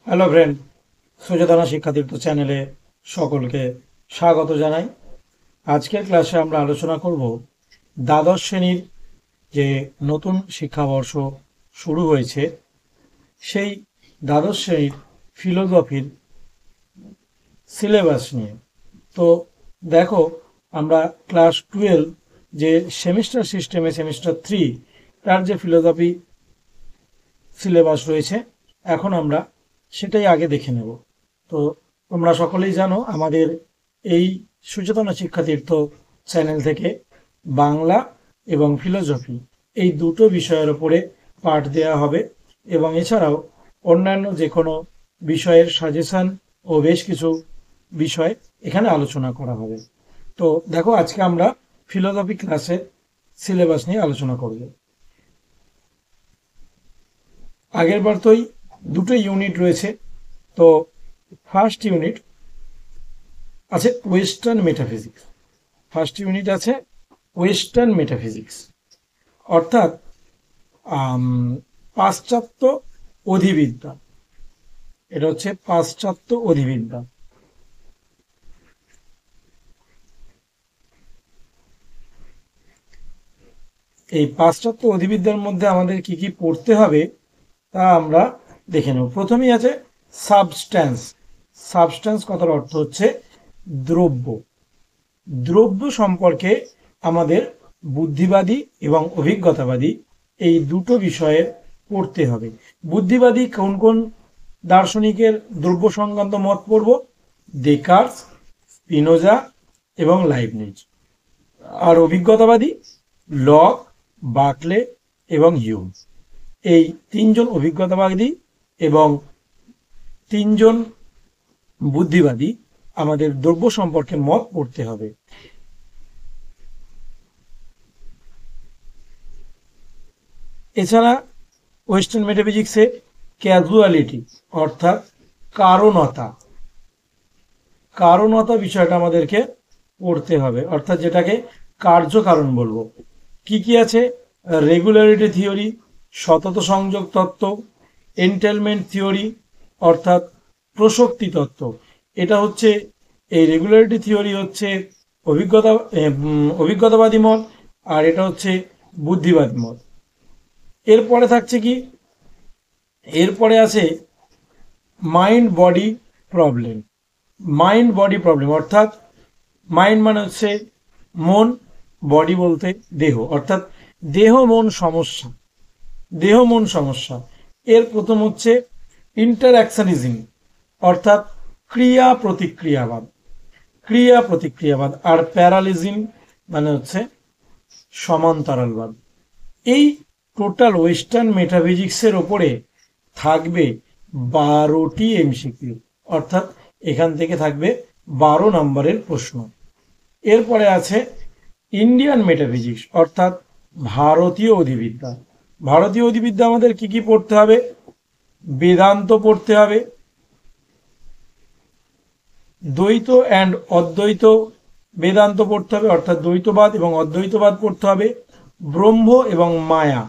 Hello friend, সুচেতনা শিক্ষাতীর্থ চ্যানেলে সকলকে স্বাগত জানাই। আজকের ক্লাসে আমরা আলোচনা করব দ্বাদশ শ্রেণীর যে নতুন শিক্ষাবর্ষ শুরু হয়েছে সেই দ্বাদশ শ্রেণীর ফিলোসফির সিলেবাস নিয়ে। তো দেখো, আমরা ক্লাস 12 যে সেমিস্টার সিস্টেমে সেমিস্টার 3 তার যে ফিলোসফি সিলেবাস রয়েছে, এখন আমরা সেটাই আগে দেখে নেব। তো তোমরা সকলেই জানো, আমাদের এই সুচেতনা শিক্ষাতীর্থ চ্যানেল থেকে বাংলা এবং ফিলোসফি এই দুটো বিষয়ের ওপরে পাঠ দেওয়া হবে, এবং এছাড়াও অন্যান্য যে কোনো বিষয়ের সাজেশন ও বেশ কিছু বিষয় এখানে আলোচনা করা হবে। তো দেখো, আজকে আমরা ফিলোসফি ক্লাসের সিলেবাস নিয়ে আলোচনা করব। আগের বার তোই দুটো ইউনিট রয়েছে। তো ফার্স্ট ইউনিট আছে ওয়েস্টার্ন মেটাফিজিক্স। ফার্স্ট ইউনিট আছে ওয়েস্টার্ন মেটাফিজিক্স, অর্থাৎ পাশ্চাত্য অধিবিদ্যা। এটা হচ্ছে পাশ্চাত্য অধিবিদ্যা। এই পাশ্চাত্য অধিবিদ্যার মধ্যে আমাদের কি কি পড়তে হবে তা আমরা দেখে নেব। প্রথমেই আছে সাবস্ট্যান্স। সাবস্ট্যান্স কথার অর্থ হচ্ছে দ্রব্য। দ্রব্য সম্পর্কে আমাদের বুদ্ধিবাদী এবং অভিজ্ঞতাবাদী এই দুটো বিষয়ে পড়তে হবে। বুদ্ধিবাদী কোন কোন দার্শনিকের দ্রব্য সংক্রান্ত মত পড়ব? ডেকার্স, স্পিনোজা এবং লাইবনিজ। আর অভিজ্ঞতাবাদী লক, বার্কলে এবং হিউম। এই তিনজন অভিজ্ঞতাবাদী এবং তিনজন বুদ্ধিবাদী আমাদের দ্রব্য সম্পর্কে মত পড়তে হবে। এছাড়া ওয়েস্টার্ন মেটাফিজিক্সে ক্যাজুয়ালিটি অর্থাৎ কারণতা, কারণতা বিষয়টা আমাদেরকে পড়তে হবে, অর্থাৎ যেটাকে কার্যকারণ বলবো। কি কি আছে? রেগুলারিটি থিওরি, সতত সংযোগ তত্ত্ব, এন্টেলমেন্ট থিওরি অর্থাৎ প্রসক্তি তত্ত্ব। এটা হচ্ছে, এই রেগুলারিটি থিওরি হচ্ছে অভিজ্ঞতাবাদী মত, আর এটা হচ্ছে বুদ্ধিবাদী মত। এরপরে থাকছে কি? এরপরে আছে mind body problem. Mind body problem অর্থাৎ মাইন্ড মানে হচ্ছে মন, বডি বলতে দেহ, অর্থাৎ দেহ মন সমস্যা। দেহ মন সমস্যা এর প্রথম হচ্ছে ইন্টারঅ্যাকশনিজম অর্থাৎ ক্রিয়া প্রতিক্রিয়াবাদ। ক্রিয়া প্রতিক্রিয়াবাদ। আর প্যারালিজম মানে হচ্ছে সমান্তরালবাদ। এই টোটাল ওয়েস্টার্ন মেটাফিজিক্সের ওপরে থাকবে 12টি এমসিকিউ, অর্থাৎ এখান থেকে থাকবে 12 নম্বরের প্রশ্ন। এরপরে আছে ইন্ডিয়ান মেটাফিজিক্স অর্থাৎ ভারতীয় অধিবিদ্যা। ভারতীয় অধিবিদ্যা আমাদের কি কি পড়তে হবে? বেদান্ত পড়তে হবে, দ্বৈত অ্যান্ড অদ্বৈত বেদান্ত পড়তে হবে, অর্থাৎ দ্বৈতবাদ এবং অদ্বৈতবাদ পড়তে হবে, ব্রহ্ম এবং মায়া,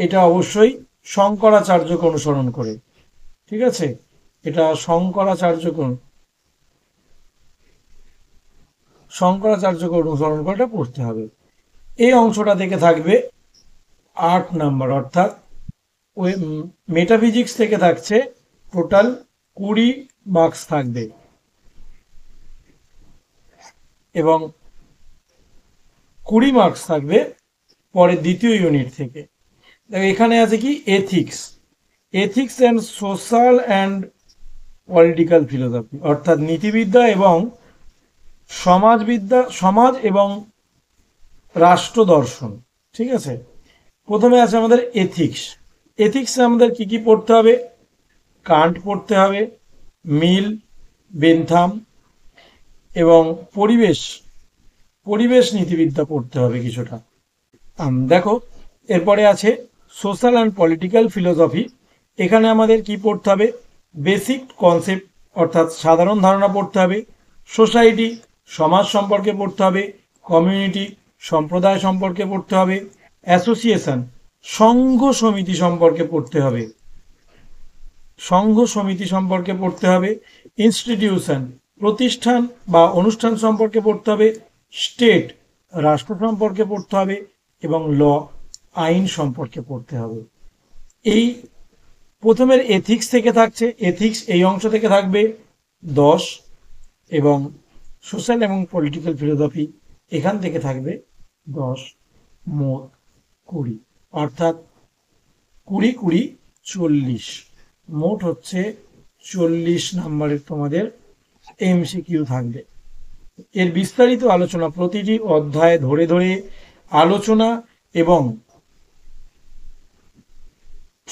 এটা অবশ্যই শঙ্করাচার্যকে অনুসরণ করে। ঠিক আছে, এটা শঙ্করাচার্যকে অনুসরণ করে এটা পড়তে হবে। এই অংশটা থেকে থাকবে 8 নাম্বার, অর্থাৎ ওই মেটাফিজিক্স থেকে থাকছে টোটাল 20 মার্কস থাকবে। এবং 20 মার্কস থাকবে পরে দ্বিতীয় ইউনিট থেকে। এখানে আছে কি? Ethics. Ethics and social and political philosophy অর্থাৎ নীতিবিদ্যা এবং সমাজবিদ্যা, সমাজ এবং রাষ্ট্র দর্শন। ঠিক আছে, প্রথমে আছে আমাদের এথিক্স। এথিক্সে আমাদের কি কি পড়তে হবে? কান্ট পড়তে হবে, মিল, বেনথাম এবং পরিবেশ পরিবেশ নীতিবিদ্যা পড়তে হবে কিছুটা। দেখো, এরপরে আছে সোশ্যাল অ্যান্ড পলিটিক্যাল ফিলোসফি। এখানে আমাদের কি পড়তে হবে? বেসিক কনসেপ্ট অর্থাৎ সাধারণ ধারণা পড়তে হবে, সোসাইটি সমাজ সম্পর্কে পড়তে হবে, কমিউনিটি সম্প্রদায় সম্পর্কে পড়তে হবে, অ্যাসোসিয়েশন সংঘ সমিতি সম্পর্কে পড়তে হবে, সংঘ সমিতি সম্পর্কে পড়তে হবে, ইনস্টিটিউশন প্রতিষ্ঠান বা অনুষ্ঠান সম্পর্কে পড়তে হবে, স্টেট রাষ্ট্র সম্পর্কে পড়তে হবে এবং ল আইন সম্পর্কে পড়তে হবে। এই প্রথমের এথিক্স থেকে থাকছে, এথিক্স এই অংশ থেকে থাকবে 10 এবং সোশ্যাল এবং পলিটিক্যাল ফিলোসফি এখান থেকে থাকবে 10, মোট 20, অর্থাৎ 20, 20, 40, মোট হচ্ছে 40 নাম্বারের তোমাদের এমসিকিউ থাকবে। এর বিস্তারিত আলোচনা প্রতিটি অধ্যায় ধরে ধরে আলোচনা এবং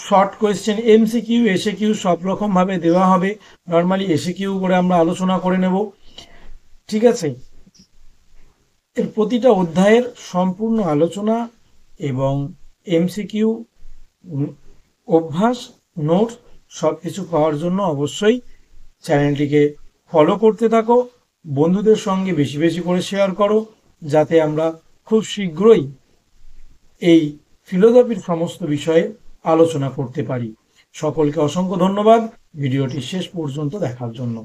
শর্ট কোয়েশ্চেন এমসিকিউ এসএকিউ সব রকম ভাবে দেওয়া হবে। নর্মালি এসএকিউ করে আমরা আলোচনা করে নেব, ঠিক আছে। এর প্রতিটা অধ্যায়ের সম্পূর্ণ আলোচনা এবং এমসিকিউ অভ্যাস নোট সব কিছু পাওয়ার জন্য অবশ্যই চ্যানেলটিকে ফলো করতে থাকো, বন্ধুদের সঙ্গে বেশি বেশি করে শেয়ার করো, যাতে আমরা খুব শীঘ্রই এই ফিলোসফির সমস্ত বিষয়ে আলোচনা করতে পারি। সকলকে অসংখ্য ধন্যবাদ ভিডিওটি শেষ পর্যন্ত দেখার জন্য।